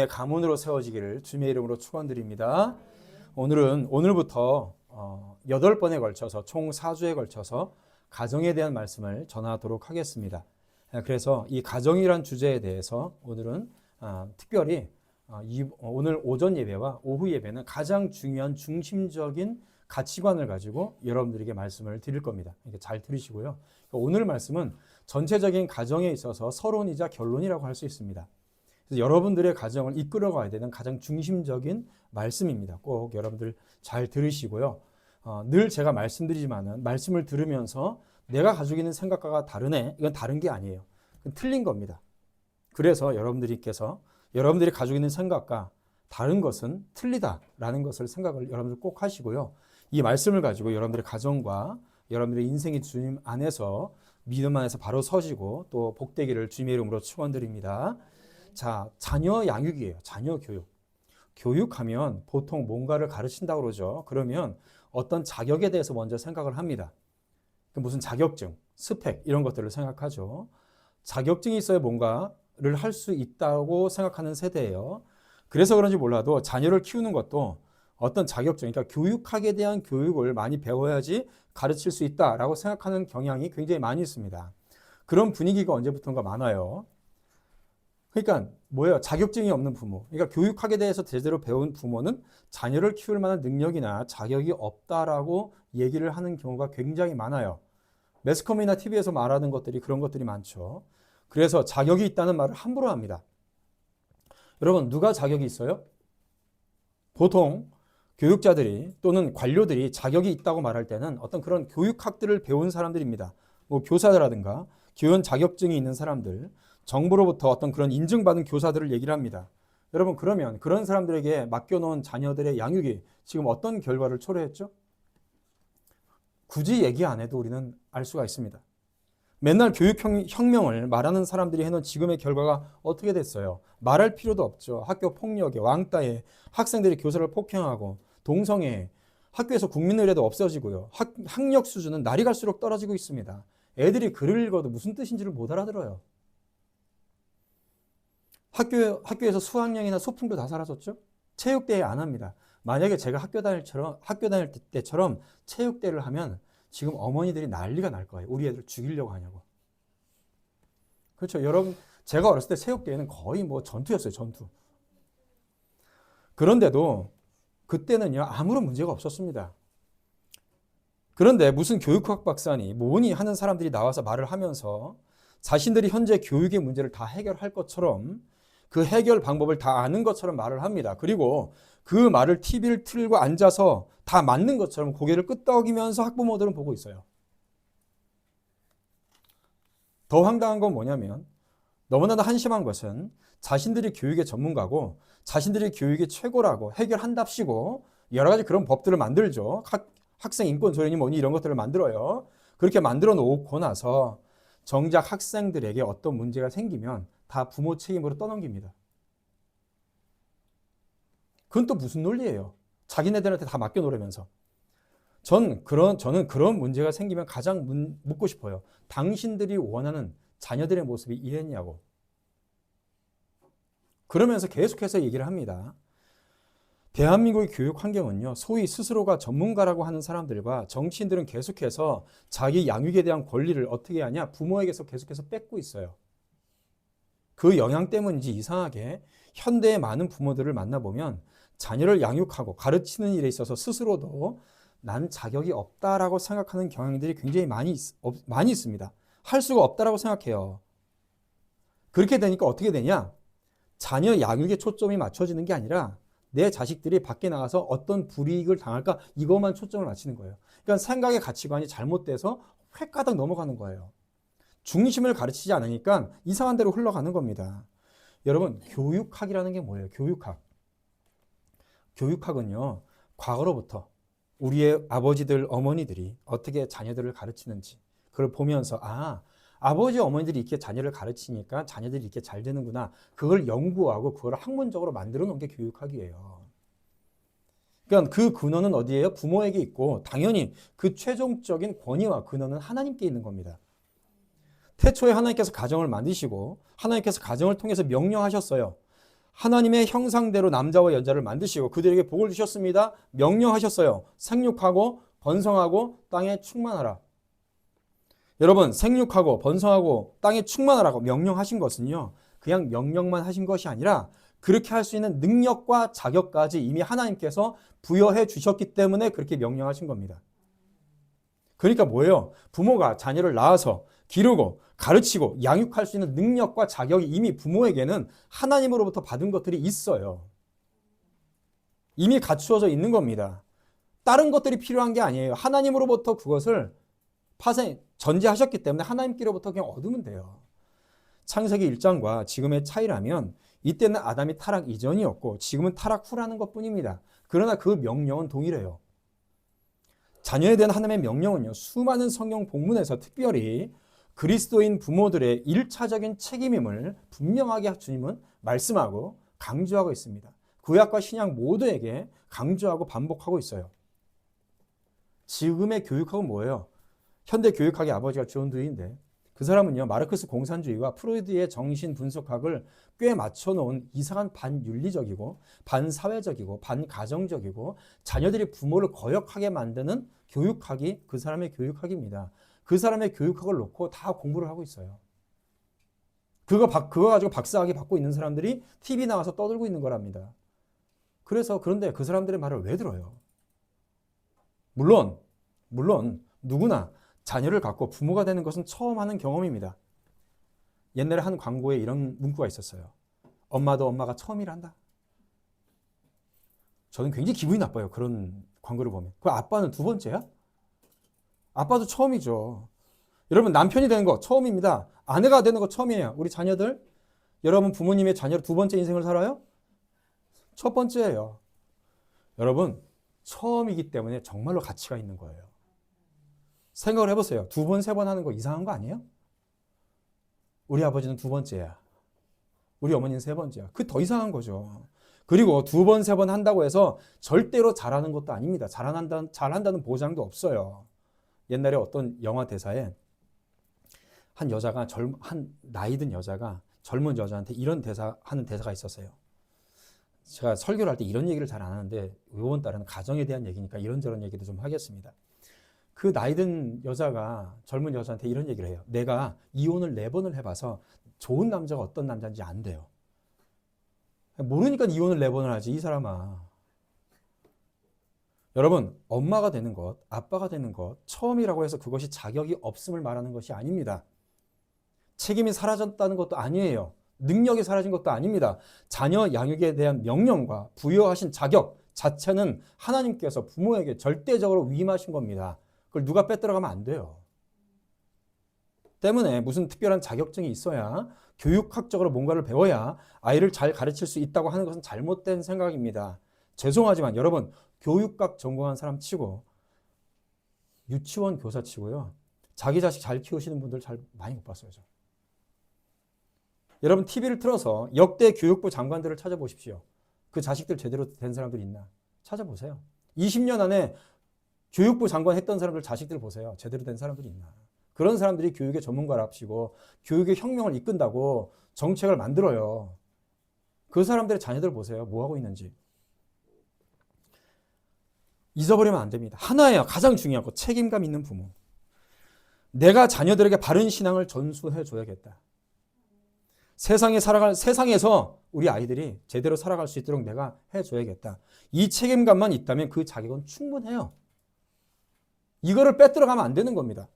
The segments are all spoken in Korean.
여러분의 가문으로 세워지기를 주님의 이름으로 축원드립니다. 오늘부터 8번에 걸쳐서 총 4주에 걸쳐서 가정에 대한 말씀을 전하도록 하겠습니다. 그래서 이 가정이란 주제에 대해서 오늘은 특별히 오늘 오전 예배와 오후 예배는 가장 중요한 중심적인 가치관을 가지고 여러분들에게 말씀을 드릴 겁니다. 잘 들으시고요. 오늘 말씀은 전체적인 가정에 있어서 서론이자 결론이라고 할 수 있습니다. 그래서 여러분들의 가정을 이끌어가야 되는 가장 중심적인 말씀입니다. 꼭 여러분들 잘 들으시고요. 늘 제가 말씀드리지만은 말씀을 들으면서 내가 가지고 있는 생각과 다르네. 이건 다른 게 아니에요. 그건 틀린 겁니다. 그래서 여러분들이 가지고 있는 생각과 다른 것은 틀리다라는 것을 생각을 여러분들 꼭 하시고요. 이 말씀을 가지고 여러분들의 가정과 여러분들의 인생이 주님 안에서 믿음 안에서 바로 서시고 또 복되기를 주님의 이름으로 축원드립니다. 자, 자녀 양육이에요. 자녀 교육. 교육하면 보통 뭔가를 가르친다고 그러죠. 그러면 어떤 자격에 대해서 먼저 생각을 합니다. 무슨 자격증, 스펙 이런 것들을 생각하죠. 자격증이 있어야 뭔가를 할 수 있다고 생각하는 세대예요. 그래서 그런지 몰라도 자녀를 키우는 것도 어떤 자격증, 그러니까 교육학에 대한 교육을 많이 배워야지 가르칠 수 있다라고 생각하는 경향이 굉장히 많이 있습니다. 그런 분위기가 언제부턴가 많아요. 그러니까 뭐예요? 자격증이 없는 부모. 그러니까 교육학에 대해서 제대로 배운 부모는 자녀를 키울 만한 능력이나 자격이 없다라고 얘기를 하는 경우가 굉장히 많아요. 매스컴이나 TV에서 말하는 것들이 그런 것들이 많죠. 그래서 자격이 있다는 말을 함부로 합니다. 여러분, 누가 자격이 있어요? 보통 교육자들이 또는 관료들이 자격이 있다고 말할 때는 어떤 그런 교육학들을 배운 사람들입니다. 뭐 교사라든가 교원 자격증이 있는 사람들, 정부로부터 어떤 그런 인증받은 교사들을 얘기를 합니다. 여러분, 그러면 그런 사람들에게 맡겨놓은 자녀들의 양육이 지금 어떤 결과를 초래했죠? 굳이 얘기 안 해도 우리는 알 수가 있습니다. 맨날 교육혁명을 말하는 사람들이 해놓은 지금의 결과가 어떻게 됐어요? 말할 필요도 없죠. 학교 폭력에 왕따에 학생들이 교사를 폭행하고 동성애, 학교에서 국민의례도 없어지고요. 학력 수준은 날이 갈수록 떨어지고 있습니다. 애들이 글을 읽어도 무슨 뜻인지를 못 알아들어요. 학교에서 수학여행이나 소풍도 다 사라졌죠? 체육대회 안 합니다. 만약에 제가 학교 다닐 때처럼 체육대회를 하면 지금 어머니들이 난리가 날 거예요. 우리 애들 죽이려고 하냐고. 그렇죠. 여러분, 제가 어렸을 때 체육대회는 거의 뭐 전투였어요. 전투. 그런데도 그때는요, 아무런 문제가 없었습니다. 그런데 무슨 교육학 박사니 뭐니 하는 사람들이 나와서 말을 하면서 자신들이 현재 교육의 문제를 다 해결할 것처럼 그 해결 방법을 다 아는 것처럼 말을 합니다. 그리고 그 말을 TV를 틀고 앉아서 다 맞는 것처럼 고개를 끄덕이면서 학부모들은 보고 있어요. 더 황당한 건 뭐냐면 너무나도 한심한 것은 자신들이 교육의 전문가고 자신들이 교육의 최고라고 해결한답시고 여러 가지 그런 법들을 만들죠. 학생 인권 조례니 뭐니 이런 것들을 만들어요. 그렇게 만들어 놓고 나서 정작 학생들에게 어떤 문제가 생기면 다 부모 책임으로 떠넘깁니다. 그건 또 무슨 논리예요? 자기네들한테 다 맡겨놓으면서. 저는 그런 문제가 생기면 가장 묻고 싶어요. 당신들이 원하는 자녀들의 모습이 이랬냐고. 그러면서 계속해서 얘기를 합니다. 대한민국의 교육 환경은요, 소위 스스로가 전문가라고 하는 사람들과 정치인들은 계속해서 자기 양육에 대한 권리를 어떻게 하냐? 부모에게서 계속해서 뺏고 있어요. 그 영향 때문인지 이상하게 현대의 많은 부모들을 만나보면 자녀를 양육하고 가르치는 일에 있어서 스스로도 난 자격이 없다라고 생각하는 경향들이 굉장히 많이 있습니다. 할 수가 없다라고 생각해요. 그렇게 되니까 어떻게 되냐? 자녀 양육에 초점이 맞춰지는 게 아니라 내 자식들이 밖에 나가서 어떤 불이익을 당할까 이것만 초점을 맞추는 거예요. 그러니까 생각의 가치관이 잘못돼서 획가닥 넘어가는 거예요. 중심을 가르치지 않으니까 이상한 대로 흘러가는 겁니다. 여러분, 교육학이라는 게 뭐예요? 교육학은요, 과거로부터 우리의 아버지들, 어머니들이 어떻게 자녀들을 가르치는지 그걸 보면서 아버지, 어머니들이 이렇게 자녀를 가르치니까 자녀들이 이렇게 잘 되는구나. 그걸 연구하고 그걸 학문적으로 만들어 놓은 게 교육학이에요. 그러니까 그 근원은 어디예요? 부모에게 있고 당연히 그 최종적인 권위와 근원은 하나님께 있는 겁니다. 태초에 하나님께서 가정을 만드시고 하나님께서 가정을 통해서 명령하셨어요. 하나님의 형상대로 남자와 여자를 만드시고 그들에게 복을 주셨습니다. 명령하셨어요. 생육하고 번성하고 땅에 충만하라. 여러분, 생육하고 번성하고 땅에 충만하라고 명령하신 것은요, 그냥 명령만 하신 것이 아니라 그렇게 할 수 있는 능력과 자격까지 이미 하나님께서 부여해 주셨기 때문에 그렇게 명령하신 겁니다. 그러니까 뭐예요? 부모가 자녀를 낳아서 기르고 가르치고 양육할 수 있는 능력과 자격이 이미 부모에게는 하나님으로부터 받은 것들이 있어요. 이미 갖추어져 있는 겁니다. 다른 것들이 필요한 게 아니에요. 하나님으로부터 그것을 전제하셨기 때문에 하나님께로부터 그냥 얻으면 돼요. 창세기 1장과 지금의 차이라면 이때는 아담이 타락 이전이었고 지금은 타락 후라는 것뿐입니다. 그러나 그 명령은 동일해요. 자녀에 대한 하나님의 명령은요, 수많은 성경 본문에서 특별히 그리스도인 부모들의 1차적인 책임임을 분명하게 주님은 말씀하고 강조하고 있습니다. 구약과 신약 모두에게 강조하고 반복하고 있어요. 지금의 교육학은 뭐예요? 현대 교육학의 아버지가 존 두이인데 그 사람은요, 마르크스 공산주의와 프로이드의 정신 분석학을 꽤 맞춰놓은 이상한 반윤리적이고 반사회적이고 반가정적이고 자녀들이 부모를 거역하게 만드는 교육학이 그 사람의 교육학입니다. 그 사람의 교육학을 놓고 다 공부를 하고 있어요. 그거 가지고 박사학위 받고 있는 사람들이 TV 나와서 떠들고 있는 거랍니다. 그런데 그 사람들의 말을 왜 들어요? 물론 누구나 자녀를 갖고 부모가 되는 것은 처음 하는 경험입니다. 옛날에 한 광고에 이런 문구가 있었어요. 엄마도 엄마가 처음이란다. 저는 굉장히 기분이 나빠요. 그런 광고를 보면. 그 아빠는 두 번째야? 아빠도 처음이죠. 여러분, 남편이 되는 거 처음입니다. 아내가 되는 거 처음이에요. 우리 자녀들, 여러분 부모님의 자녀로 두 번째 인생을 살아요? 첫 번째예요. 여러분, 처음이기 때문에 정말로 가치가 있는 거예요. 생각을 해보세요. 두 번, 세 번 하는 거 이상한 거 아니에요? 우리 아버지는 두 번째야. 우리 어머니는 세 번째야. 그 더 이상한 거죠. 그리고 두 번, 세 번 한다고 해서 절대로 잘하는 것도 아닙니다. 잘한다는 보장도 없어요. 옛날에 어떤 영화 대사에 한 나이 든 여자가 젊은 여자한테 이런 하는 대사가 있었어요. 제가 설교를 할 때 이런 얘기를 잘 안 하는데 이번 달에는 가정에 대한 얘기니까 이런저런 얘기도 좀 하겠습니다. 그 나이 든 여자가 젊은 여자한테 이런 얘기를 해요. 내가 이혼을 4번을 해봐서 좋은 남자가 어떤 남자인지 안 돼요. 모르니까 이혼을 4번을 하지, 이 사람아. 여러분, 엄마가 되는 것, 아빠가 되는 것, 처음이라고 해서 그것이 자격이 없음을 말하는 것이 아닙니다. 책임이 사라졌다는 것도 아니에요. 능력이 사라진 것도 아닙니다. 자녀 양육에 대한 명령과 부여하신 자격 자체는 하나님께서 부모에게 절대적으로 위임하신 겁니다. 그걸 누가 빼들어가면 안 돼요. 때문에 무슨 특별한 자격증이 있어야 교육학적으로 뭔가를 배워야 아이를 잘 가르칠 수 있다고 하는 것은 잘못된 생각입니다. 죄송하지만 여러분, 교육학 전공한 사람 치고 유치원 교사 치고요, 자기 자식 잘 키우시는 분들 잘 많이 못 봤어요. 저. 여러분, TV를 틀어서 역대 교육부 장관들을 찾아보십시오. 그 자식들 제대로 된 사람들이 있나? 찾아보세요. 20년 안에 교육부 장관 했던 사람들 자식들 보세요. 제대로 된 사람들이 있나? 그런 사람들이 교육의 전문가랍시고 교육의 혁명을 이끈다고 정책을 만들어요. 그 사람들의 자녀들 보세요. 뭐 하고 있는지. 잊어버리면 안 됩니다. 하나예요. 가장 중요한 거. 책임감 있는 부모. 내가 자녀들에게 바른 신앙을 전수해 줘야겠다. 세상에서 우리 아이들이 제대로 살아갈 수 있도록 내가 해줘야겠다. 이 책임감만 있다면 그 자격은 충분해요. 이거를 빼들어가면 안 되는 겁니다.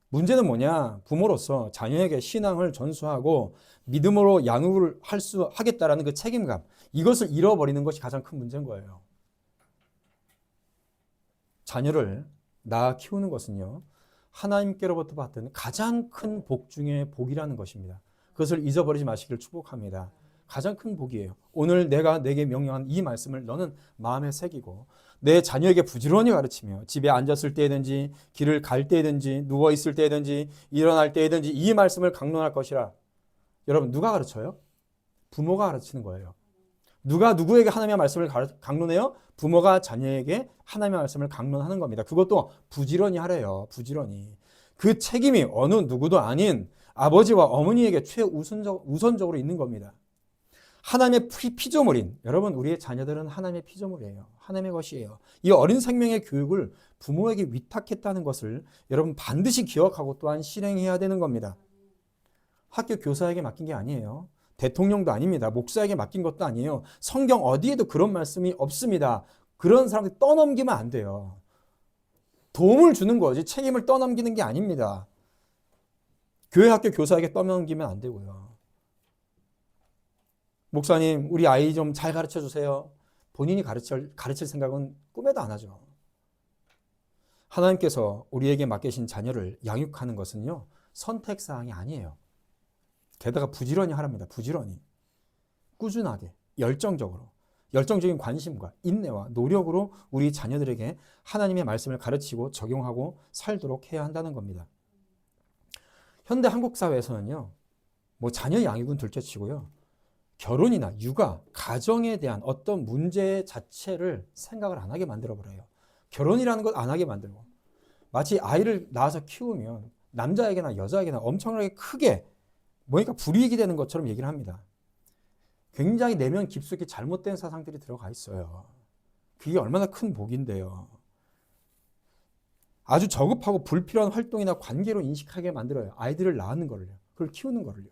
문제는 뭐냐? 부모로서 자녀에게 신앙을 전수하고 믿음으로 양육을 하겠다라는 그 책임감, 이것을 잃어버리는 것이 가장 큰 문제인 거예요. 자녀를 낳아 키우는 것은요, 하나님께로부터 받은 가장 큰 복 중에 복이라는 것입니다. 그것을 잊어버리지 마시기를 축복합니다. 가장 큰 복이에요. 오늘 내가 내게 명령한 이 말씀을 너는 마음에 새기고 내 자녀에게 부지런히 가르치며 집에 앉았을 때든지 길을 갈 때든지 누워있을 때든지 일어날 때든지 이 말씀을 강론할 것이라. 여러분, 누가 가르쳐요? 부모가 가르치는 거예요. 누가 누구에게 하나님의 말씀을 강론해요? 부모가 자녀에게 하나님의 말씀을 강론하는 겁니다. 그것도 부지런히 하래요. 부지런히. 그 책임이 어느 누구도 아닌 아버지와 어머니에게 최우선적으로 있는 겁니다. 하나님의 피조물인, 여러분 우리의 자녀들은 하나님의 피조물이에요. 하나님의 것이에요. 이 어린 생명의 교육을 부모에게 위탁했다는 것을 여러분 반드시 기억하고 또한 실행해야 되는 겁니다. 학교 교사에게 맡긴 게 아니에요. 대통령도 아닙니다. 목사에게 맡긴 것도 아니에요. 성경 어디에도 그런 말씀이 없습니다. 그런 사람들 떠넘기면 안 돼요. 도움을 주는 거지 책임을 떠넘기는 게 아닙니다. 교회 학교 교사에게 떠넘기면 안 되고요. 목사님, 우리 아이 좀 잘 가르쳐 주세요. 본인이 가르칠 생각은 꿈에도 안 하죠. 하나님께서 우리에게 맡기신 자녀를 양육하는 것은요, 선택사항이 아니에요. 게다가 부지런히 하랍니다. 부지런히. 꾸준하게, 열정적인 관심과 인내와 노력으로 우리 자녀들에게 하나님의 말씀을 가르치고 적용하고 살도록 해야 한다는 겁니다. 현대 한국 사회에서는요, 뭐 자녀 양육은 둘째치고요, 결혼이나 육아, 가정에 대한 어떤 문제 자체를 생각을 안 하게 만들어버려요. 결혼이라는 것 안 하게 만들고 마치 아이를 낳아서 키우면 남자에게나 여자에게나 엄청나게 크게 뭐니까 불이익이 되는 것처럼 얘기를 합니다. 굉장히 내면 깊숙이 잘못된 사상들이 들어가 있어요. 그게 얼마나 큰 복인데요. 아주 저급하고 불필요한 활동이나 관계로 인식하게 만들어요. 아이들을 낳는 거를요. 그걸 키우는 거를요.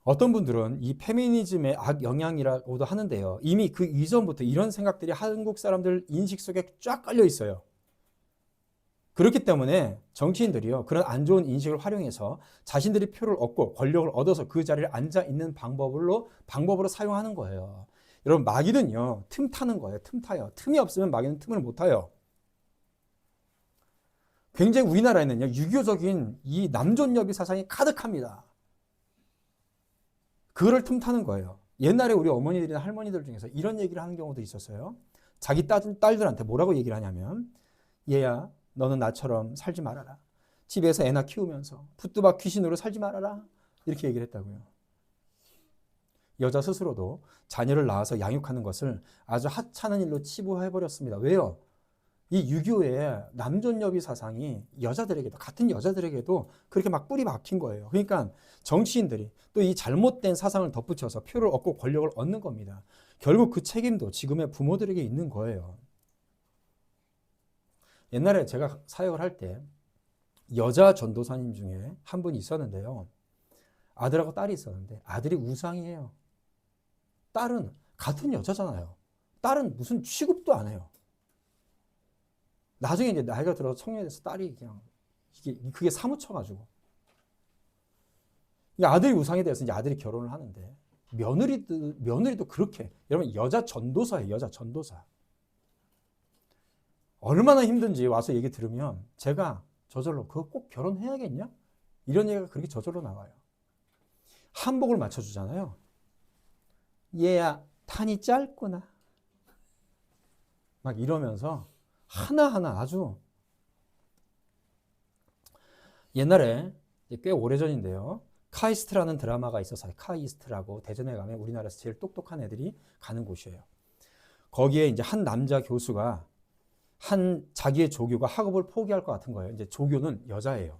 어떤 분들은 이 페미니즘의 악영향이라고도 하는데요. 이미 그 이전부터 이런 생각들이 한국 사람들 인식 속에 쫙 깔려 있어요. 그렇기 때문에 정치인들이요, 그런 안 좋은 인식을 활용해서 자신들이 표를 얻고 권력을 얻어서 그 자리에 앉아 있는 방법으로 사용하는 거예요. 여러분, 마귀는요, 틈 타는 거예요. 틈 타요. 틈이 없으면 마귀는 틈을 못 타요. 굉장히 우리나라에는요, 유교적인 이 남존여비 사상이 가득합니다. 그거를 틈타는 거예요. 옛날에 우리 어머니들이나 할머니들 중에서 이런 얘기를 하는 경우도 있었어요. 자기 딸들한테 뭐라고 얘기를 하냐면, 얘야, 너는 나처럼 살지 말아라. 집에서 애나 키우면서 푸뚜박 귀신으로 살지 말아라. 이렇게 얘기를 했다고요. 여자 스스로도 자녀를 낳아서 양육하는 것을 아주 하찮은 일로 치부해버렸습니다. 왜요? 이 유교의 남존여비 사상이 여자들에게도, 같은 여자들에게도 그렇게 막 뿌리 박힌 거예요. 그러니까 정치인들이 또 이 잘못된 사상을 덧붙여서 표를 얻고 권력을 얻는 겁니다. 결국 그 책임도 지금의 부모들에게 있는 거예요. 옛날에 제가 사역을 할 때 여자 전도사님 중에 한 분이 있었는데요. 아들하고 딸이 있었는데 아들이 우상이에요. 딸은 같은 여자잖아요. 딸은 무슨 취급도 안 해요. 나중에 이제 나이가 들어서 청년이 돼서 딸이 그냥 그게 사무쳐가지고 아들이 우상이 돼서 이제 아들이 결혼을 하는데 며느리도 그렇게, 여러분 여자 전도사예요. 여자 전도사. 얼마나 힘든지 와서 얘기 들으면 제가 저절로 그거 꼭 결혼해야겠냐? 이런 얘기가 그렇게 저절로 나와요. 한복을 맞춰주잖아요. 얘야 탄이 짧구나. 막 이러면서 하나하나 아주 옛날에 꽤 오래전인데요. 카이스트라는 드라마가 있었어요. 카이스트라고 대전에 가면 우리나라에서 제일 똑똑한 애들이 가는 곳이에요. 거기에 이제 한 남자 교수가 자기의 조교가 학업을 포기할 것 같은 거예요. 이제 조교는 여자예요.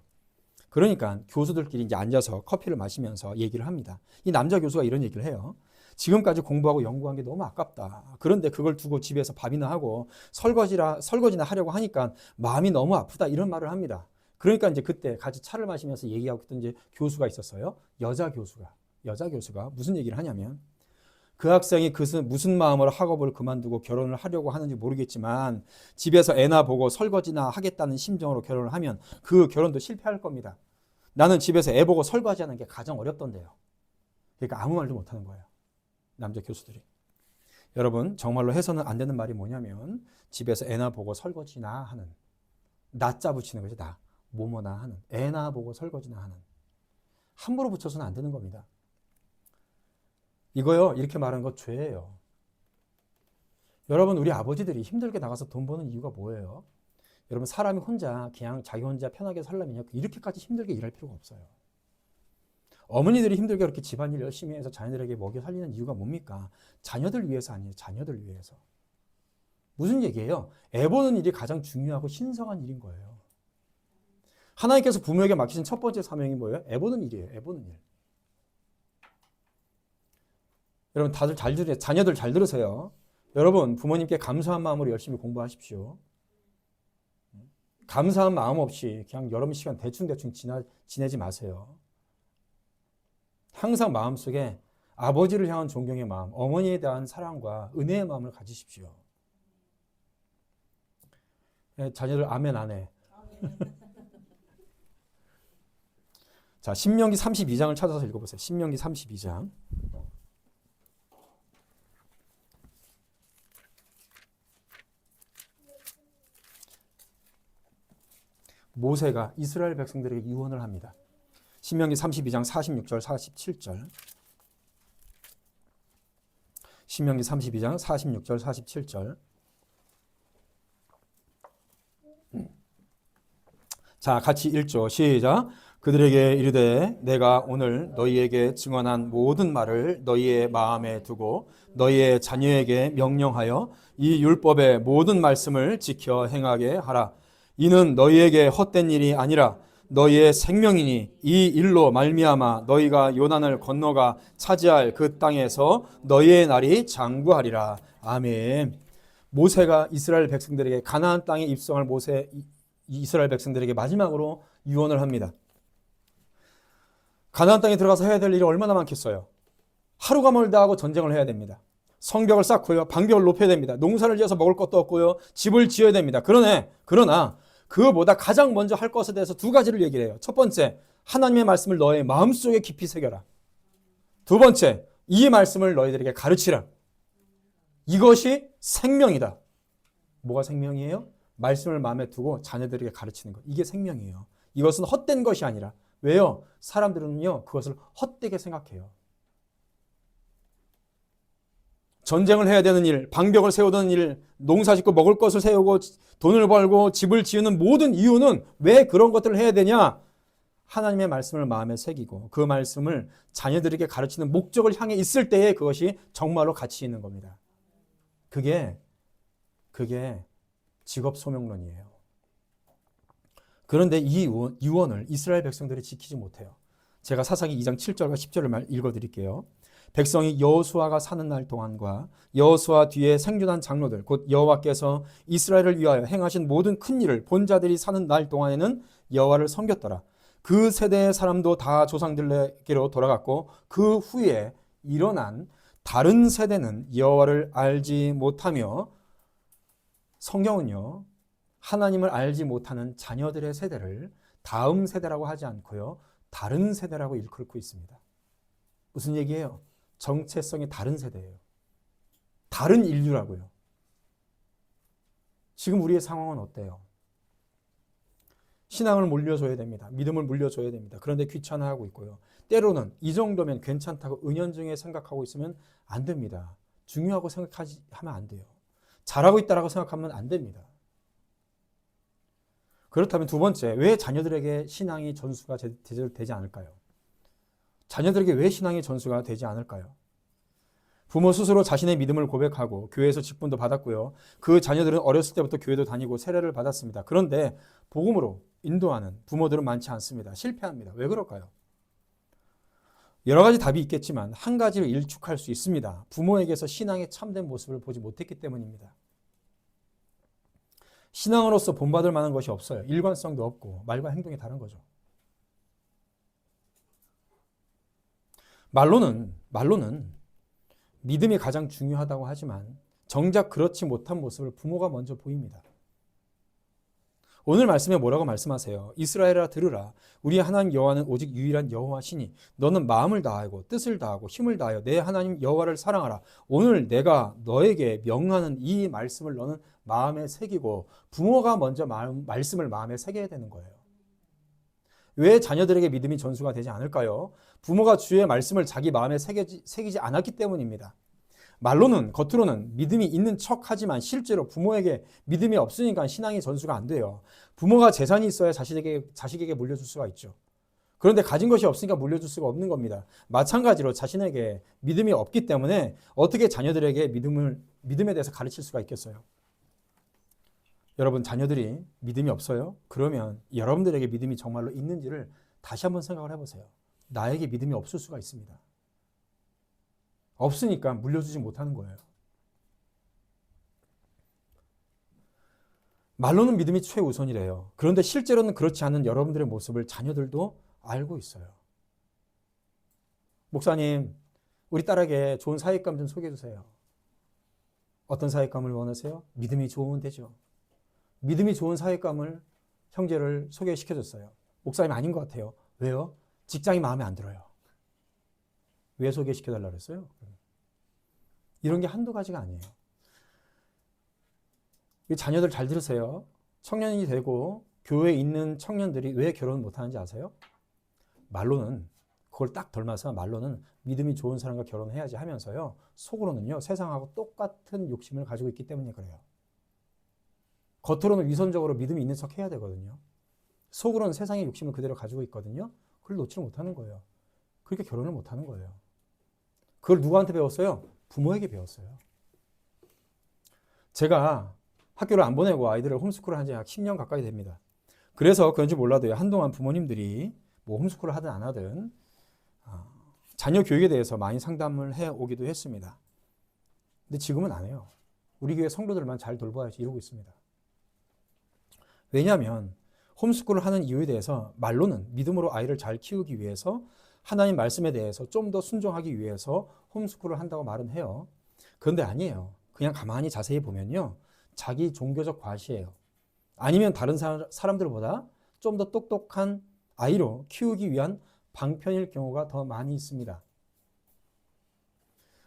그러니까 교수들끼리 이제 앉아서 커피를 마시면서 얘기를 합니다. 이 남자 교수가 이런 얘기를 해요. 지금까지 공부하고 연구한 게 너무 아깝다. 그런데 그걸 두고 집에서 밥이나 하고 설거지나 하려고 하니까 마음이 너무 아프다. 이런 말을 합니다. 그러니까 이제 그때 같이 차를 마시면서 얘기하고 있던 이제 교수가 있었어요. 여자 교수가 무슨 얘기를 하냐면, 그 학생이 무슨 마음으로 학업을 그만두고 결혼을 하려고 하는지 모르겠지만 집에서 애나 보고 설거지나 하겠다는 심정으로 결혼을 하면 그 결혼도 실패할 겁니다. 나는 집에서 애 보고 설거지하는 게 가장 어렵던데요. 그러니까 아무 말도 못하는 거예요. 남자 교수들이. 여러분, 정말로 해서는 안 되는 말이 뭐냐면 집에서 애나 보고 설거지나 하는, 나자 붙이는 거죠. 뭐뭐나 하는, 애나 보고 설거지나 하는. 함부로 붙여서는 안 되는 겁니다. 이거요, 이렇게 말하는 거 죄예요. 여러분, 우리 아버지들이 힘들게 나가서 돈 버는 이유가 뭐예요? 여러분, 사람이 혼자 그냥 자기 혼자 편하게 살려면요, 이렇게까지 힘들게 일할 필요가 없어요. 어머니들이 힘들게 그렇게 집안일 열심히 해서 자녀들에게 먹여 살리는 이유가 뭡니까? 자녀들 위해서 아니에요. 자녀들 위해서. 무슨 얘기예요? 애 보는 일이 가장 중요하고 신성한 일인 거예요. 하나님께서 부모에게 맡기신 첫 번째 사명이 뭐예요? 애 보는 일이에요. 애 보는 일. 여러분 다들 자녀들 잘 들으세요. 여러분 부모님께 감사한 마음으로 열심히 공부하십시오. 감사한 마음 없이 그냥 여러분 시간 대충 지내지 마세요. 항상 마음속에 아버지를 향한 존경의 마음, 어머니에 대한 사랑과 은혜의 마음을 가지십시오. 자녀들 아멘 안 해. 자, 신명기 32장을 찾아서 읽어보세요. 신명기 32장. 모세가 이스라엘 백성들에게 유언을 합니다. 신명기 32장 46절 47절. 신명기 32장 46절 47절. 자, 같이 읽죠. 시작. 그들에게 이르되 내가 오늘 너희에게 증언한 모든 말을 너희의 마음에 두고 너희의 자녀에게 명령하여 이 율법의 모든 말씀을 지켜 행하게 하라. 이는 너희에게 헛된 일이 아니라 너희의 생명이니 이 일로 말미암아 너희가 요단을 건너가 차지할 그 땅에서 너희의 날이 장구하리라. 아멘. 모세가 이스라엘 백성들에게 가나안 땅에 입성할 이스라엘 백성들에게 마지막으로 유언을 합니다. 가나안 땅에 들어가서 해야 될 일이 얼마나 많겠어요. 하루가 멀다 하고 전쟁을 해야 됩니다. 성벽을 쌓고요. 방벽을 높여야 됩니다. 농사를 지어서 먹을 것도 없고요. 집을 지어야 됩니다. 그러나 그거보다 가장 먼저 할 것에 대해서 두 가지를 얘기를 해요. 첫 번째, 하나님의 말씀을 너의 마음속에 깊이 새겨라. 두 번째, 이 말씀을 너희들에게 가르치라. 이것이 생명이다. 뭐가 생명이에요? 말씀을 마음에 두고 자녀들에게 가르치는 것. 이게 생명이에요. 이것은 헛된 것이 아니라. 왜요? 사람들은요, 그것을 헛되게 생각해요. 전쟁을 해야 되는 일, 방벽을 세우던 일, 농사 짓고 먹을 것을 세우고 돈을 벌고 집을 지으는 모든 이유는 왜 그런 것들을 해야 되냐? 하나님의 말씀을 마음에 새기고 그 말씀을 자녀들에게 가르치는 목적을 향해 있을 때에 그것이 정말로 가치 있는 겁니다. 그게 직업 소명론이에요. 그런데 이 유언을 이스라엘 백성들이 지키지 못해요. 제가 사사기 2장 7절과 10절을 읽어드릴게요. 백성이 여호수아가 사는 날 동안과 여호수아 뒤에 생존한 장로들 곧 여호와께서 이스라엘을 위하여 행하신 모든 큰 일을 본 자들이 사는 날 동안에는 여호와를 섬겼더라. 그 세대의 사람도 다 조상들에게로 돌아갔고 그 후에 일어난 다른 세대는 여호와를 알지 못하며 성경은요, 하나님을 알지 못하는 자녀들의 세대를 다음 세대라고 하지 않고요, 다른 세대라고 일컬고 있습니다. 무슨 얘기예요? 정체성이 다른 세대예요. 다른 인류라고요. 지금 우리의 상황은 어때요? 신앙을 물려줘야 됩니다. 믿음을 물려줘야 됩니다. 그런데 귀찮아하고 있고요. 때로는 이 정도면 괜찮다고 은연중에 생각하고 있으면 안 됩니다. 중요하고 생각하면 안 돼요. 잘하고 있다라고 생각하면 안 됩니다. 그렇다면 두 번째, 왜 자녀들에게 신앙이 전수가 제대로 되지 않을까요? 자녀들에게 왜 신앙의 전수가 되지 않을까요? 부모 스스로 자신의 믿음을 고백하고 교회에서 직분도 받았고요. 그 자녀들은 어렸을 때부터 교회도 다니고 세례를 받았습니다. 그런데 복음으로 인도하는 부모들은 많지 않습니다. 실패합니다. 왜 그럴까요? 여러 가지 답이 있겠지만 한 가지를 일축할 수 있습니다. 부모에게서 신앙의 참된 모습을 보지 못했기 때문입니다. 신앙으로서 본받을 만한 것이 없어요. 일관성도 없고 말과 행동이 다른 거죠. 말로는 믿음이 가장 중요하다고 하지만 정작 그렇지 못한 모습을 부모가 먼저 보입니다. 오늘 말씀에 뭐라고 말씀하세요? 이스라엘아 들으라. 우리 하나님 여호와는 오직 유일한 여호와시니 너는 마음을 다하고 뜻을 다하고 힘을 다하여 내 하나님 여호와를 사랑하라. 오늘 내가 너에게 명하는 이 말씀을 너는 마음에 새기고 부모가 먼저 말씀을 마음에 새겨야 되는 거예요. 왜 자녀들에게 믿음이 전수가 되지 않을까요? 부모가 주의 말씀을 자기 마음에 새기지 않았기 때문입니다. 겉으로는 믿음이 있는 척하지만 실제로 부모에게 믿음이 없으니까 신앙이 전수가 안 돼요. 부모가 재산이 있어야 자식에게 물려줄 수가 있죠. 그런데 가진 것이 없으니까 물려줄 수가 없는 겁니다. 마찬가지로 자신에게 믿음이 없기 때문에 어떻게 자녀들에게 믿음에 대해서 가르칠 수가 있겠어요? 여러분, 자녀들이 믿음이 없어요? 그러면 여러분들에게 믿음이 정말로 있는지를 다시 한번 생각을 해보세요. 나에게 믿음이 없을 수가 있습니다. 없으니까 물려주지 못하는 거예요. 말로는 믿음이 최우선이래요. 그런데 실제로는 그렇지 않은 여러분들의 모습을 자녀들도 알고 있어요. 목사님, 우리 딸에게 좋은 사윗감 좀 소개해 주세요. 어떤 사윗감을 원하세요? 믿음이 좋으면 되죠. 믿음이 좋은 사윗감을 형제를 소개시켜줬어요. 목사님 아닌 것 같아요. 왜요? 직장이 마음에 안 들어요. 왜 소개시켜달라고 그랬어요? 이런 게 한두 가지가 아니에요. 자녀들 잘 들으세요. 청년이 되고 교회에 있는 청년들이 왜 결혼 못하는지 아세요? 말로는 그걸 딱 덜마서 말로는 믿음이 좋은 사람과 결혼해야지 하면서요. 속으로는요. 세상하고 똑같은 욕심을 가지고 있기 때문에 그래요. 겉으로는 위선적으로 믿음이 있는 척 해야 되거든요. 속으로는 세상의 욕심을 그대로 가지고 있거든요. 그걸 놓지를 못하는 거예요. 그렇게 결혼을 못하는 거예요. 그걸 누구한테 배웠어요? 부모에게 배웠어요. 제가 학교를 안 보내고 아이들을 홈스쿨을 한 지 약 10년 가까이 됩니다. 그래서 그런지 몰라도요. 한동안 부모님들이 뭐 홈스쿨을 하든 안 하든 자녀 교육에 대해서 많이 상담을 해오기도 했습니다. 근데 지금은 안 해요. 우리 교회 성도들만 잘 돌봐야지 이러고 있습니다. 왜냐하면 홈스쿨을 하는 이유에 대해서 말로는 믿음으로 아이를 잘 키우기 위해서 하나님 말씀에 대해서 좀 더 순종하기 위해서 홈스쿨을 한다고 말은 해요. 그런데 아니에요. 그냥 가만히 자세히 보면요. 자기 종교적 과시예요. 아니면 다른 사람들보다 좀 더 똑똑한 아이로 키우기 위한 방편일 경우가 더 많이 있습니다.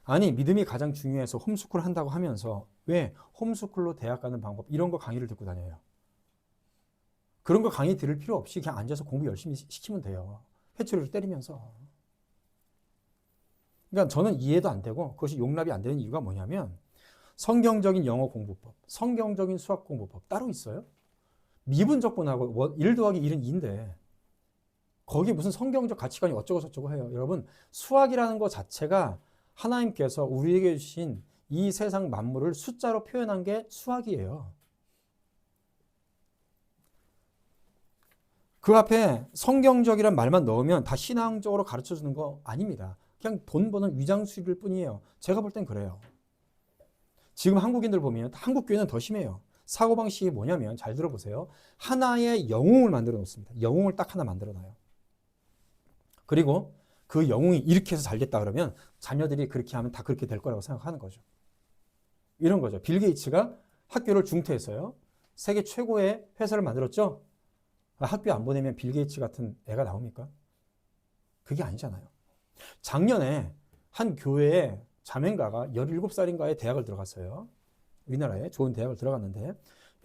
아니 믿음이 가장 중요해서 홈스쿨 한다고 하면서 왜 홈스쿨로 대학 가는 방법 이런 거 강의를 듣고 다녀요. 그런 거 강의 들을 필요 없이 그냥 앉아서 공부 열심히 시키면 돼요. 회초리를 때리면서. 그러니까 저는 이해도 안 되고 그것이 용납이 안 되는 이유가 뭐냐면 성경적인 영어 공부법, 성경적인 수학 공부법 따로 있어요. 미분적분하고 1 더하기 1은 2인데 거기에 무슨 성경적 가치관이 어쩌고 저쩌고 해요. 여러분 수학이라는 것 자체가 하나님께서 우리에게 주신 이 세상 만물을 숫자로 표현한 게 수학이에요. 그 앞에 성경적이란 말만 넣으면 다 신앙적으로 가르쳐주는 거 아닙니다. 그냥 돈 버는 위장수일 뿐이에요. 제가 볼 땐 그래요. 지금 한국인들 보면 한국 교회는 더 심해요. 사고방식이 뭐냐면 잘 들어보세요. 하나의 영웅을 만들어 놓습니다. 영웅을 딱 하나 만들어 놔요. 그리고 그 영웅이 이렇게 해서 잘 됐다 그러면 자녀들이 그렇게 하면 다 그렇게 될 거라고 생각하는 거죠. 이런 거죠. 빌 게이츠가 학교를 중퇴했어요. 세계 최고의 회사를 만들었죠. 학교 안 보내면 빌 게이츠 같은 애가 나옵니까? 그게 아니잖아요. 작년에 한 교회에 자매인가가 17살인가에 대학을 들어갔어요. 우리나라에 좋은 대학을 들어갔는데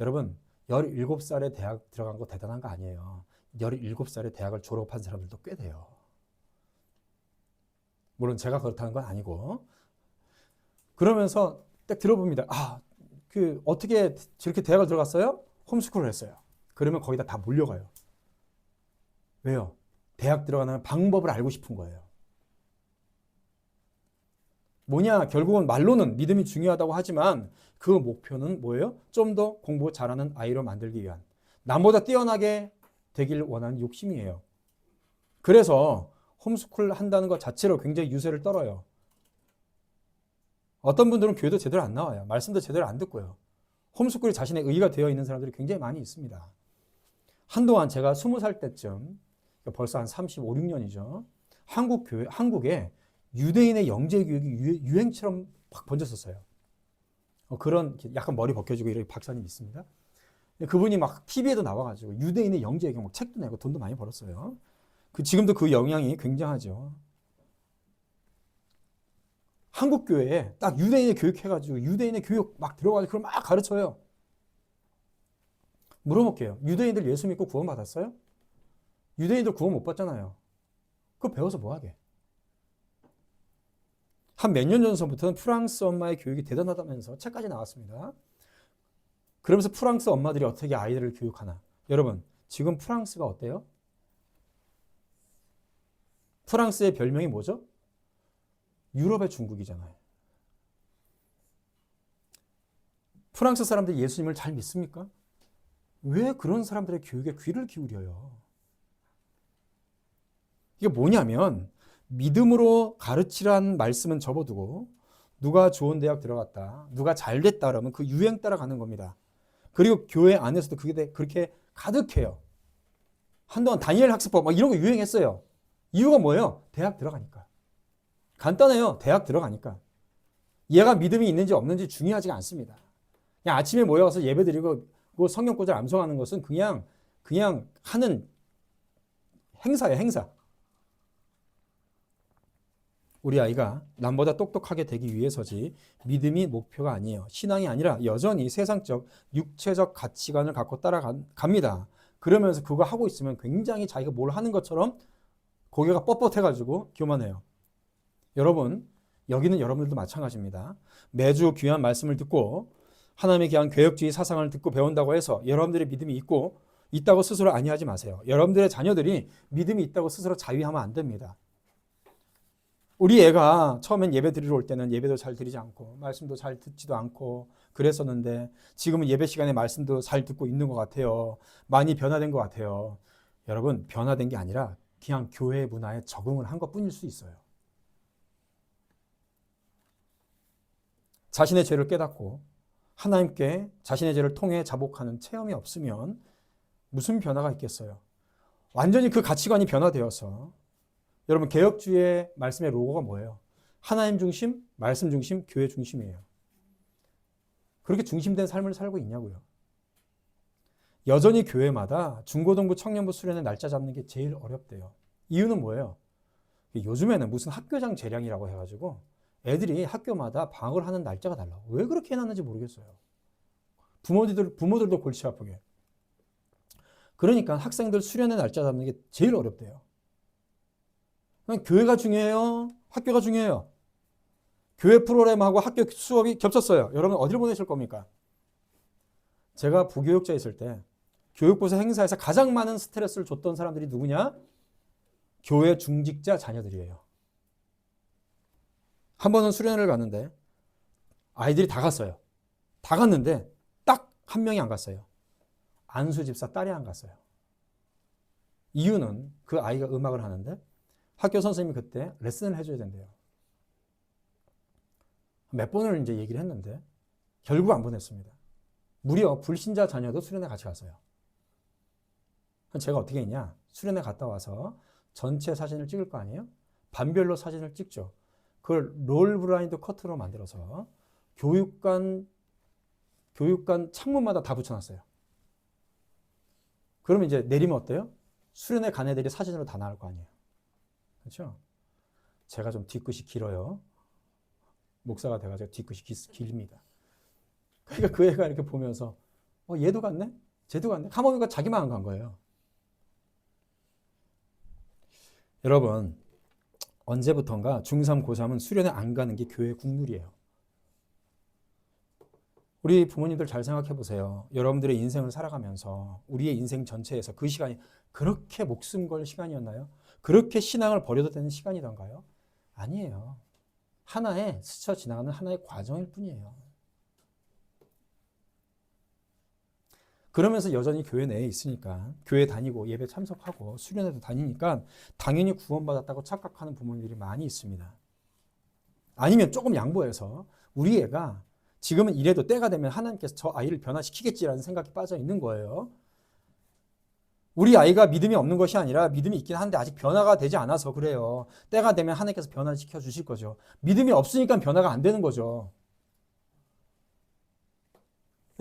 여러분 17살에 대학 들어간 거 대단한 거 아니에요. 17살에 대학을 졸업한 사람들도 꽤 돼요. 물론 제가 그렇다는 건 아니고 그러면서 딱 들어봅니다. 어떻게 저렇게 대학을 들어갔어요? 홈스쿨을 했어요. 그러면 거기다 다 몰려가요. 왜요? 대학 들어가는 방법을 알고 싶은 거예요. 뭐냐? 결국은 말로는 믿음이 중요하다고 하지만 그 목표는 뭐예요? 좀 더 공부 잘하는 아이로 만들기 위한 남보다 뛰어나게 되길 원하는 욕심이에요. 그래서 홈스쿨 한다는 것 자체로 굉장히 유세를 떨어요. 어떤 분들은 교회도 제대로 안 나와요. 말씀도 제대로 안 듣고요. 홈스쿨이 자신의 의의가 되어 있는 사람들이 굉장히 많이 있습니다. 한동안 제가 20살 때쯤 벌써 한 35, 6년이죠. 한국에 유대인의 영재 교육이 유행처럼 막 번졌었어요. 그런 약간 머리 벗겨지고 이런 박사님 있습니다. 그분이 막 TV에도 나와가지고 유대인의 영재 교육 막 책도 내고 돈도 많이 벌었어요. 지금도 그 영향이 굉장하죠. 한국 교회에 딱 유대인의 교육해가지고 유대인의 교육 막 들어가지고 그걸 막 가르쳐요. 물어볼게요. 유대인들 예수 믿고 구원 받았어요? 유대인들 구원 못 받잖아요. 그거 배워서 뭐 하게? 한 몇 년 전서부터는 프랑스 엄마의 교육이 대단하다면서 책까지 나왔습니다. 그러면서 프랑스 엄마들이 어떻게 아이들을 교육하나. 여러분, 지금 프랑스가 어때요? 프랑스의 별명이 뭐죠? 유럽의 중국이잖아요. 프랑스 사람들이 예수님을 잘 믿습니까? 왜 그런 사람들의 교육에 귀를 기울여요? 이게 뭐냐면 믿음으로 가르치라는 말씀은 접어두고 누가 좋은 대학 들어갔다, 누가 잘 됐다 그러면 그 유행 따라가는 겁니다. 그리고 교회 안에서도 그게 그렇게 가득해요. 한동안 다니엘 학습법 막 이런 거 유행했어요. 이유가 뭐예요? 대학 들어가니까. 간단해요. 대학 들어가니까. 얘가 믿음이 있는지 없는지 중요하지가 않습니다. 그냥 아침에 모여서 예배드리고 성경 구절 암송하는 것은 그냥 하는 행사예요, 행사. 우리 아이가 남보다 똑똑하게 되기 위해서지 믿음이 목표가 아니에요. 신앙이 아니라 여전히 세상적, 육체적 가치관을 갖고 따라갑니다. 그러면서 그거 하고 있으면 굉장히 자기가 뭘 하는 것처럼 고개가 뻣뻣해가지고 교만해요. 여러분, 여기는 여러분들도 마찬가지입니다. 매주 귀한 말씀을 듣고 하나님의 귀한 개혁주의 사상을 듣고 배운다고 해서 여러분들의 믿음이 있다고 스스로 아니하지 마세요. 여러분들의 자녀들이 믿음이 있다고 스스로 자위하면 안 됩니다. 우리 애가 처음엔 예배 드리러 올 때는 예배도 잘 드리지 않고 말씀도 잘 듣지도 않고 그랬었는데 지금은 예배 시간에 말씀도 잘 듣고 있는 것 같아요. 많이 변화된 것 같아요. 여러분, 변화된 게 아니라 그냥 교회 문화에 적응을 한 것뿐일 수 있어요. 자신의 죄를 깨닫고 하나님께 자신의 죄를 통해 자복하는 체험이 없으면 무슨 변화가 있겠어요? 완전히 그 가치관이 변화되어서 여러분, 개혁주의 말씀의 로고가 뭐예요? 하나님 중심, 말씀 중심, 교회 중심이에요. 그렇게 중심된 삶을 살고 있냐고요. 여전히 교회마다 중고등부, 청년부 수련회 날짜 잡는 게 제일 어렵대요. 이유는 뭐예요? 요즘에는 무슨 학교장 재량이라고 해가지고 애들이 학교마다 방학을 하는 날짜가 달라. 왜 그렇게 해놨는지 모르겠어요. 부모들도 골치 아프게. 그러니까 학생들 수련회 날짜 잡는 게 제일 어렵대요. 교회가 중요해요? 학교가 중요해요? 교회 프로그램하고 학교 수업이 겹쳤어요. 여러분 어디를 보내실 겁니까? 제가 부교육자 있을 때 교육부서 행사에서 가장 많은 스트레스를 줬던 사람들이 누구냐? 교회 중직자 자녀들이에요. 한 번은 수련회를 갔는데 아이들이 다 갔어요. 다 갔는데 딱 한 명이 안 갔어요. 안수 집사 딸이 안 갔어요. 이유는 그 아이가 음악을 하는데 학교 선생님이 그때 레슨을 해줘야 된대요. 몇 번을 이제 얘기를 했는데 결국 안 보냈습니다. 무려 불신자 자녀도 수련회 같이 갔어요. 제가 어떻게 했냐? 수련회 갔다 와서 전체 사진을 찍을 거 아니에요? 반별로 사진을 찍죠. 그걸 롤 블라인드 커트로 만들어서 교육관 창문마다 다 붙여놨어요. 그러면 이제 내리면 어때요? 수련회 간 애들이 사진으로 다 나올 거 아니에요. 그렇죠? 제가 좀 뒤끝이 길어요. 목사가 돼가지고 뒤끝이 길입니다. 그러니까 그 애가 이렇게 보면서 얘도 갔네? 쟤도 갔네? 가보니까 자기만 안 간 거예요. 여러분, 언제부턴가 중3, 고3은 수련회 안 가는 게 교회 국룰이에요. 우리 부모님들 잘 생각해 보세요. 여러분들의 인생을 살아가면서 우리의 인생 전체에서 그 시간이 그렇게 목숨 걸 시간이었나요? 그렇게 신앙을 버려도 되는 시간이던가요? 아니에요. 하나의 스쳐 지나가는 하나의 과정일 뿐이에요. 그러면서 여전히 교회 내에 있으니까 교회 다니고 예배 참석하고 수련회도 다니니까 당연히 구원받았다고 착각하는 부모님들이 많이 있습니다. 아니면 조금 양보해서 우리 애가 지금은 이래도 때가 되면 하나님께서 저 아이를 변화시키겠지라는 생각이 빠져 있는 거예요. 우리 아이가 믿음이 없는 것이 아니라 믿음이 있긴 한데 아직 변화가 되지 않아서 그래요. 때가 되면 하나님께서 변화시켜 주실 거죠. 믿음이 없으니까 변화가 안 되는 거죠.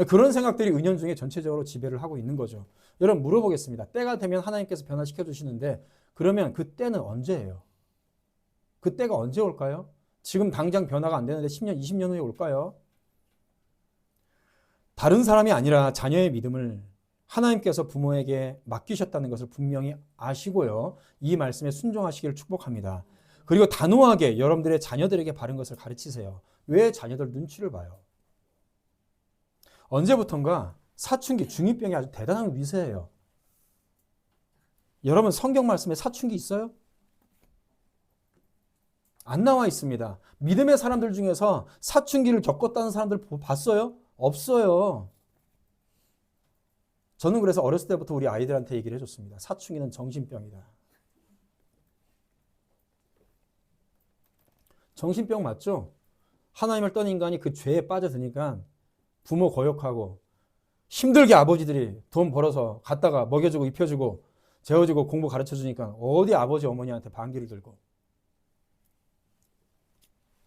그런 생각들이 은연중에 전체적으로 지배를 하고 있는 거죠. 여러분 물어보겠습니다. 때가 되면 하나님께서 변화시켜 주시는데 그러면 그 때는 언제예요? 그 때가 언제 올까요? 지금 당장 변화가 안 되는데 10년, 20년 후에 올까요? 다른 사람이 아니라 자녀의 믿음을 하나님께서 부모에게 맡기셨다는 것을 분명히 아시고요. 이 말씀에 순종하시기를 축복합니다. 그리고 단호하게 여러분들의 자녀들에게 바른 것을 가르치세요. 왜 자녀들 눈치를 봐요? 언제부턴가 사춘기, 중2병이 아주 대단한 위세예요. 여러분 성경 말씀에 사춘기 있어요? 안 나와 있습니다. 믿음의 사람들 중에서 사춘기를 겪었다는 사람들 봤어요? 없어요. 저는 그래서 어렸을 때부터 우리 아이들한테 얘기를 해줬습니다. 사춘기는 정신병이다. 정신병 맞죠? 하나님을 떠난 인간이 그 죄에 빠져드니까 부모 거역하고 힘들게 아버지들이 돈 벌어서 갖다가 먹여주고 입혀주고 재워주고 공부 가르쳐주니까 어디 아버지 어머니한테 반기를 들고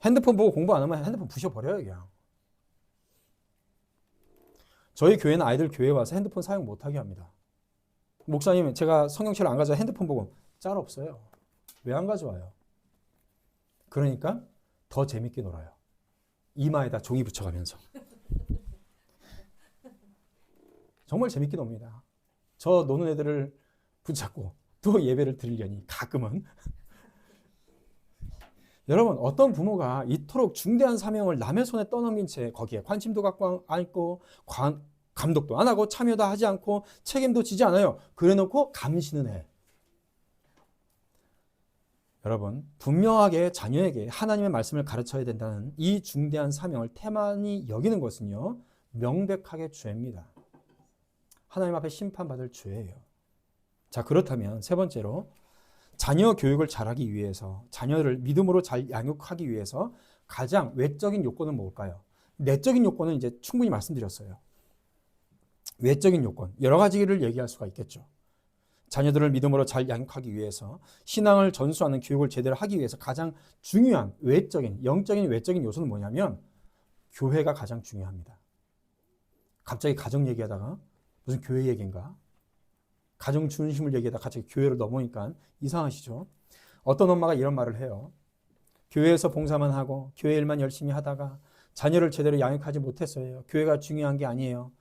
핸드폰 보고 공부 안 하면 핸드폰 부셔버려요 그냥. 저희 교회는 아이들 교회에 와서 핸드폰 사용 못하게 합니다. 목사님 제가 성경책을 안 가져와 핸드폰 보고 짤 없어요. 왜 안 가져와요? 그러니까 더 재밌게 놀아요. 이마에다 종이 붙여가면서. 정말 재밌게 놉니다. 저 노는 애들을 붙잡고 또 예배를 드리려니 가끔은. 여러분 어떤 부모가 이토록 중대한 사명을 남의 손에 떠넘긴 채 거기에 관심도 갖고 않고 감독도 안 하고 참여도 하지 않고 책임도 지지 않아요. 그래놓고 감시는 해. 여러분 분명하게 자녀에게 하나님의 말씀을 가르쳐야 된다는 이 중대한 사명을 태만히 여기는 것은요. 명백하게 죄입니다. 하나님 앞에 심판받을 죄예요. 자 그렇다면 세 번째로 자녀 교육을 잘하기 위해서 자녀를 믿음으로 잘 양육하기 위해서 가장 외적인 요건은 뭘까요? 내적인 요건은 이제 충분히 말씀드렸어요. 외적인 요건 여러 가지를 얘기할 수가 있겠죠. 자녀들을 믿음으로 잘 양육하기 위해서 신앙을 전수하는 교육을 제대로 하기 위해서 가장 중요한 외적인 영적인 외적인 요소는 뭐냐면 교회가 가장 중요합니다. 갑자기 가정 얘기하다가 무슨 교회 얘기인가? 가정 중심을 얘기하다가 갑자기 교회를 넘어오니까 이상하시죠? 어떤 엄마가 이런 말을 해요. 교회에서 봉사만 하고 교회 일만 열심히 하다가 자녀를 제대로 양육하지 못했어요. 교회가 중요한 게 아니에요.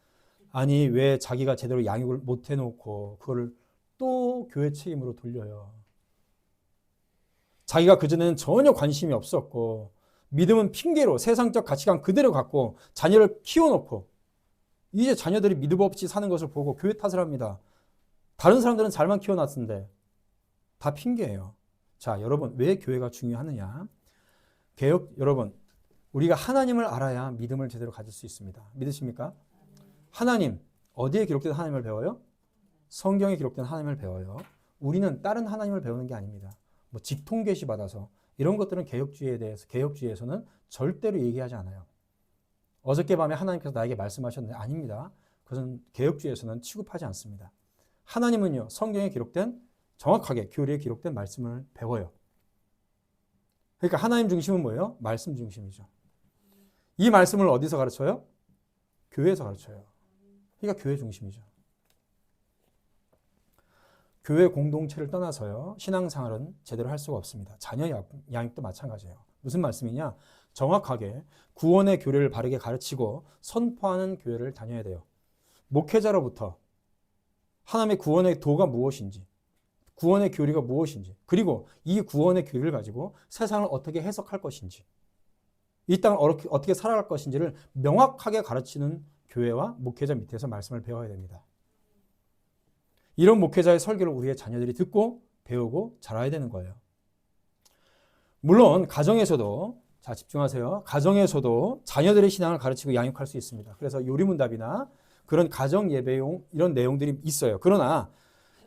아니 왜 자기가 제대로 양육을 못 해놓고 그걸 또 교회 책임으로 돌려요. 자기가 그전에는 전혀 관심이 없었고 믿음은 핑계로 세상적 가치관 그대로 갖고 자녀를 키워놓고 이제 자녀들이 믿음 없이 사는 것을 보고 교회 탓을 합니다. 다른 사람들은 잘만 키워놨는데 다 핑계예요. 자, 여러분 왜 교회가 중요하느냐? 여러분 우리가 하나님을 알아야 믿음을 제대로 가질 수 있습니다. 믿으십니까? 하나님 어디에 기록된 하나님을 배워요? 성경에 기록된 하나님을 배워요. 우리는 다른 하나님을 배우는 게 아닙니다. 뭐 직통 계시 받아서 이런 것들은 개혁주의에서는 절대로 얘기하지 않아요. 어저께 밤에 하나님께서 나에게 말씀하셨는데 아닙니다. 그것은 개혁주의에서는 취급하지 않습니다. 하나님은요 성경에 기록된 정확하게 교리에 기록된 말씀을 배워요. 그러니까 하나님 중심은 뭐예요? 말씀 중심이죠. 이 말씀을 어디서 가르쳐요? 교회에서 가르쳐요. 그러니까 교회 중심이죠. 교회 공동체를 떠나서요 신앙생활은 제대로 할 수가 없습니다. 자녀 양육도 마찬가지예요. 무슨 말씀이냐? 정확하게 구원의 교리를 바르게 가르치고 선포하는 교회를 다녀야 돼요. 목회자로부터 하나님의 구원의 도가 무엇인지 구원의 교리가 무엇인지 그리고 이 구원의 교리를 가지고 세상을 어떻게 해석할 것인지 이 땅을 어떻게 살아갈 것인지를 명확하게 가르치는 교회와 목회자 밑에서 말씀을 배워야 됩니다. 이런 목회자의 설교를 우리의 자녀들이 듣고 배우고 자라야 되는 거예요. 물론 가정에서도 자 집중하세요. 가정에서도 자녀들의 신앙을 가르치고 양육할 수 있습니다. 그래서 요리문답이나 그런 가정 예배용 이런 내용들이 있어요. 그러나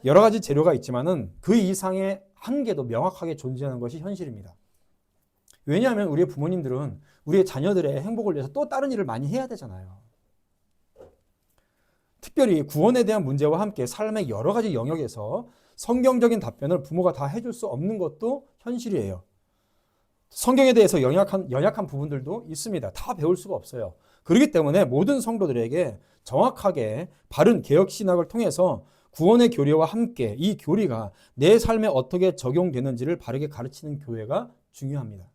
여러 가지 재료가 있지만은 그 이상의 한계도 명확하게 존재하는 것이 현실입니다. 왜냐하면 우리의 부모님들은 우리의 자녀들의 행복을 위해서 또 다른 일을 많이 해야 되잖아요. 특별히 구원에 대한 문제와 함께 삶의 여러 가지 영역에서 성경적인 답변을 부모가 다 해줄 수 없는 것도 현실이에요. 성경에 대해서 연약한 부분들도 있습니다. 다 배울 수가 없어요. 그렇기 때문에 모든 성도들에게 정확하게 바른 개혁신학을 통해서 구원의 교리와 함께 이 교리가 내 삶에 어떻게 적용되는지를 바르게 가르치는 교회가 중요합니다.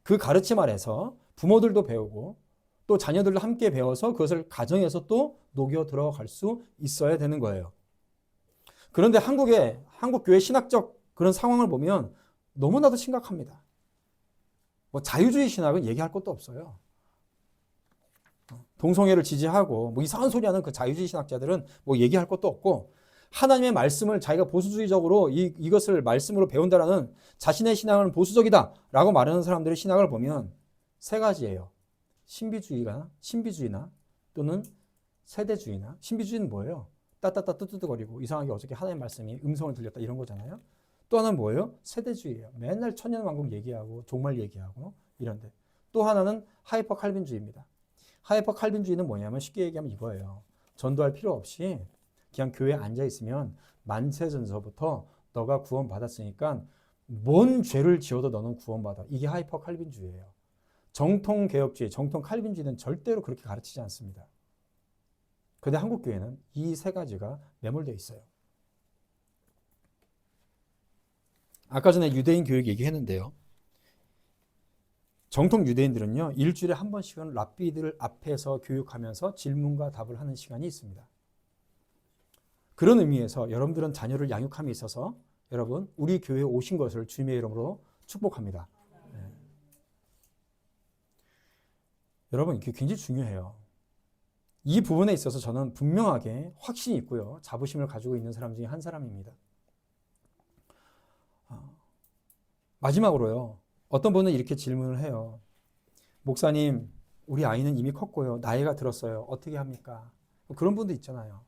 그 가르침 아래서 부모들도 배우고 또 자녀들도 함께 배워서 그것을 가정에서 또 녹여 들어갈 수 있어야 되는 거예요. 그런데 한국 교회 신학적 그런 상황을 보면 너무나도 심각합니다. 뭐 자유주의 신학은 얘기할 것도 없어요. 동성애를 지지하고 뭐 이상한 소리 하는 그 자유주의 신학자들은 뭐 얘기할 것도 없고 하나님의 말씀을 자기가 보수주의적으로 이것을 말씀으로 배운다라는 자신의 신앙은 보수적이다라고 말하는 사람들의 신학을 보면 세 가지예요. 신비주의나 또는 세대주의나 신비주의는 뭐예요? 따따따 뜨뜨거리고 이상하게 어저께 하나님의 말씀이 음성을 들렸다 이런 거잖아요. 또 하나는 뭐예요? 세대주의예요. 맨날 천년왕국 얘기하고 종말 얘기하고 이런데. 또 하나는 하이퍼 칼빈주의입니다. 하이퍼 칼빈주의는 뭐냐면 쉽게 얘기하면 이거예요. 전도할 필요 없이 그냥 교회에 앉아 있으면 만세전서부터 너가 구원받았으니까 뭔 죄를 지어도 너는 구원받아. 이게 하이퍼 칼빈주의예요. 정통 개혁주의, 정통 칼빈주의는 절대로 그렇게 가르치지 않습니다. 그런데 한국 교회는 이 세 가지가 매몰되어 있어요. 아까 전에 유대인 교육 얘기했는데요. 정통 유대인들은요, 일주일에 한 번씩은 랍비들 앞에서 교육하면서 질문과 답을 하는 시간이 있습니다. 그런 의미에서 여러분들은 자녀를 양육함에 있어서 여러분, 우리 교회에 오신 것을 주님의 이름으로 축복합니다. 네. 여러분, 이게 굉장히 중요해요. 이 부분에 있어서 저는 분명하게 확신이 있고요. 자부심을 가지고 있는 사람 중에 한 사람입니다. 마지막으로요. 어떤 분은 이렇게 질문을 해요. 목사님, 우리 아이는 이미 컸고요. 나이가 들었어요. 어떻게 합니까? 그런 분도 있잖아요.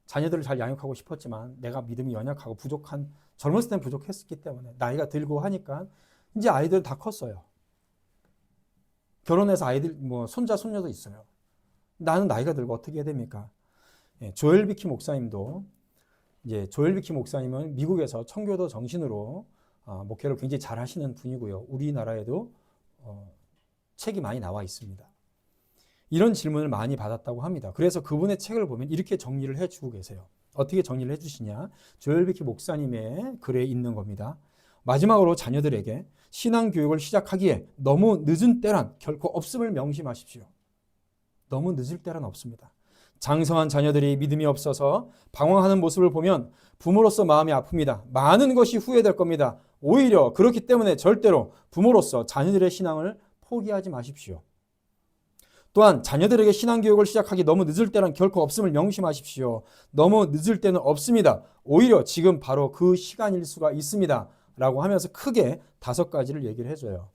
자녀들을 잘 양육하고 싶었지만 내가 믿음이 연약하고 부족한, 젊었을 때는 부족했기 때문에 나이가 들고 하니까 이제 아이들은 다 컸어요. 결혼해서 아이들, 손자, 손녀도 있어요. 나는 나이가 들고 어떻게 해야 됩니까? 조엘 비키 목사님도, 이제 조엘 비키 목사님은 미국에서 청교도 정신으로 목회를 굉장히 잘 하시는 분이고요. 우리나라에도 책이 많이 나와 있습니다. 이런 질문을 많이 받았다고 합니다. 그래서 그분의 책을 보면 이렇게 정리를 해주고 계세요. 어떻게 정리를 해주시냐? 조엘 비키 목사님의 글에 있는 겁니다. 마지막으로 자녀들에게 신앙교육을 시작하기에 너무 늦은 때란 결코 없음을 명심하십시오. 너무 늦을 때란 없습니다. 장성한 자녀들이 믿음이 없어서 방황하는 모습을 보면 부모로서 마음이 아픕니다. 많은 것이 후회될 겁니다. 오히려 그렇기 때문에 절대로 부모로서 자녀들의 신앙을 포기하지 마십시오. 또한 자녀들에게 신앙교육을 시작하기 너무 늦을 때란 결코 없음을 명심하십시오. 너무 늦을 때는 없습니다. 오히려 지금 바로 그 시간일 수가 있습니다. 라고 하면서 크게 5가지를 얘기를 해줘요.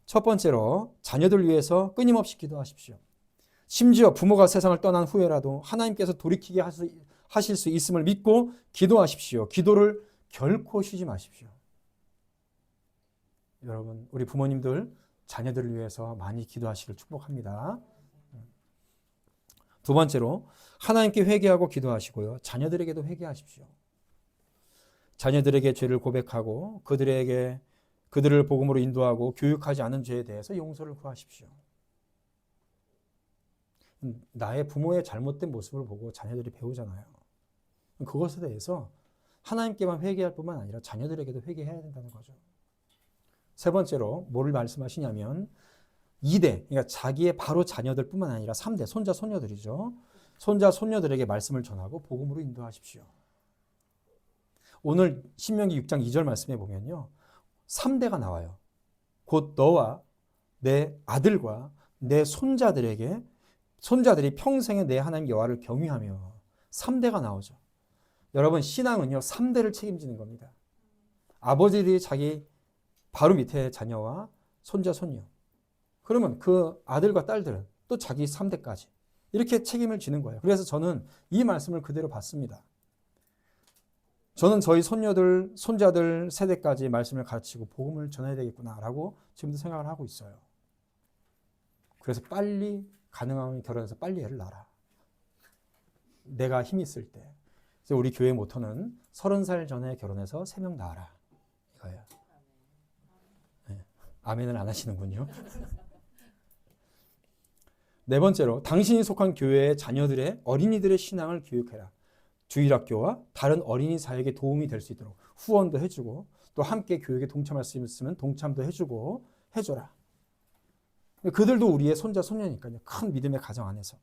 첫 번째로 자녀들 위해서 끊임없이 기도하십시오. 심지어 부모가 세상을 떠난 후에라도 하나님께서 돌이키게 하실 수 있음을 믿고 기도하십시오. 기도를 결코 쉬지 마십시오. 여러분, 우리 부모님들 자녀들을 위해서 많이 기도하시길 축복합니다. 두 번째로 하나님께 회개하고 기도하시고요. 자녀들에게도 회개하십시오. 자녀들에게 죄를 고백하고 그들을 복음으로 인도하고 교육하지 않은 죄에 대해서 용서를 구하십시오. 나의 부모의 잘못된 모습을 보고 자녀들이 배우잖아요. 그것에 대해서 하나님께만 회개할 뿐만 아니라 자녀들에게도 회개해야 된다는 거죠. 세 번째로 뭐를 말씀하시냐면 2대, 그러니까 자기의 바로 자녀들 뿐만 아니라 3대, 손자, 손녀들이죠. 손자, 손녀들에게 말씀을 전하고 복음으로 인도하십시오. 오늘 신명기 6장 2절 말씀에 보면요. 3대가 나와요. 곧 너와 내 아들과 내 손자들이 평생에 내 하나님 여호와를 경외하며 3대가 나오죠. 여러분, 신앙은요 3대를 책임지는 겁니다. 아버지들이 자기 바로 밑에 자녀와 손자, 손녀. 그러면 그 아들과 딸들은 또 자기 3대까지 이렇게 책임을 지는 거예요. 그래서 저는 이 말씀을 그대로 받습니다. 저는 저희 손녀들, 손자들 세대까지 말씀을 가르치고 복음을 전해야 되겠구나라고 지금도 생각을 하고 있어요. 그래서 빨리 가능하면 결혼해서 빨리 애를 낳아라. 내가 힘 있을 때. 그래서 우리 교회 모토는 30살 전에 결혼해서 3명 낳아라. 이거예요. 네. 아멘을 안 하시는군요. 네 번째로 당신이 속한 교회의 자녀들의 어린이들의 신앙을 교육해라. 주일학교와 다른 어린이 사역에 도움이 될 수 있도록 후원도 해주고 또 함께 교육에 동참할 수 있으면 동참도 해주고 해줘라. 그들도 우리의 손자, 손녀니까요. 큰 믿음의 가정 안에서.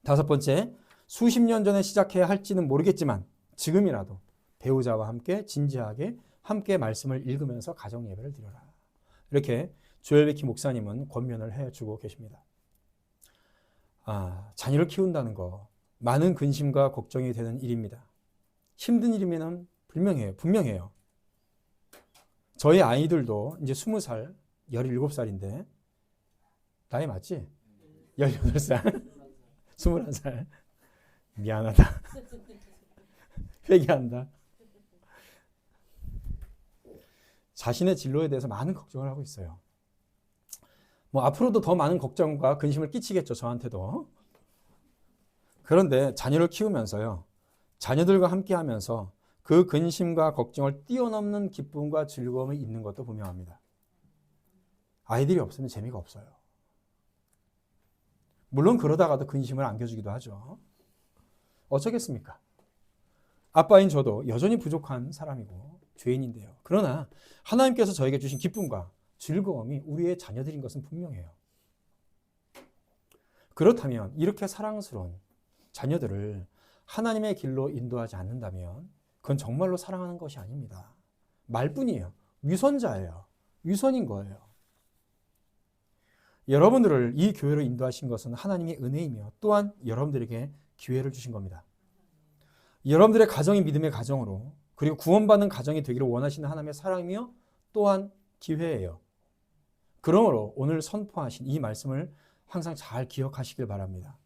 5번째, 수십 년 전에 시작해야 할지는 모르겠지만 지금이라도 배우자와 함께 진지하게 함께 말씀을 읽으면서 가정 예배를 드려라. 이렇게 조엘 비키 목사님은 권면을 해주고 계십니다. 자녀를 키운다는 거 많은 근심과 걱정이 되는 일입니다. 힘든 일이면 분명해요. 저희 아이들도 이제 20살, 17살인데 나이 맞지? 18살, 21살. 미안하다. 회개한다. 자신의 진로에 대해서 많은 걱정을 하고 있어요. 뭐 앞으로도 더 많은 걱정과 근심을 끼치겠죠, 저한테도. 그런데 자녀를 키우면서요, 자녀들과 함께 하면서 그 근심과 걱정을 뛰어넘는 기쁨과 즐거움이 있는 것도 분명합니다. 아이들이 없으면 재미가 없어요. 물론 그러다가도 근심을 안겨주기도 하죠. 어쩌겠습니까? 아빠인 저도 여전히 부족한 사람이고 죄인인데요. 그러나 하나님께서 저에게 주신 기쁨과 즐거움이 우리의 자녀들인 것은 분명해요. 그렇다면 이렇게 사랑스러운 자녀들을 하나님의 길로 인도하지 않는다면 그건 정말로 사랑하는 것이 아닙니다. 말뿐이에요. 위선자예요. 위선인 거예요. 여러분들을 이 교회로 인도하신 것은 하나님의 은혜이며 또한 여러분들에게 기회를 주신 겁니다. 여러분들의 가정이 믿음의 가정으로 그리고 구원받는 가정이 되기를 원하시는 하나님의 사랑이며 또한 기회예요. 그러므로 오늘 선포하신 이 말씀을 항상 잘 기억하시길 바랍니다.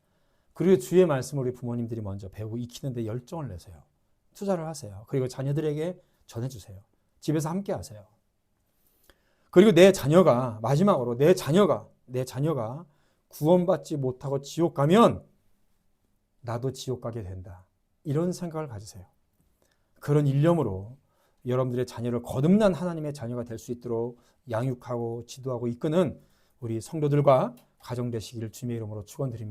그리고 주의 말씀을 우리 부모님들이 먼저 배우고 익히는 데 열정을 내세요. 투자를 하세요. 그리고 자녀들에게 전해주세요. 집에서 함께 하세요. 그리고 내 자녀가 마지막으로 내 자녀가 구원받지 못하고 지옥 가면 나도 지옥 가게 된다. 이런 생각을 가지세요. 그런 일념으로 여러분들의 자녀를 거듭난 하나님의 자녀가 될 수 있도록 양육하고 지도하고 이끄는 우리 성도들과 가정 되시기를 주님의 이름으로 축원드립니다.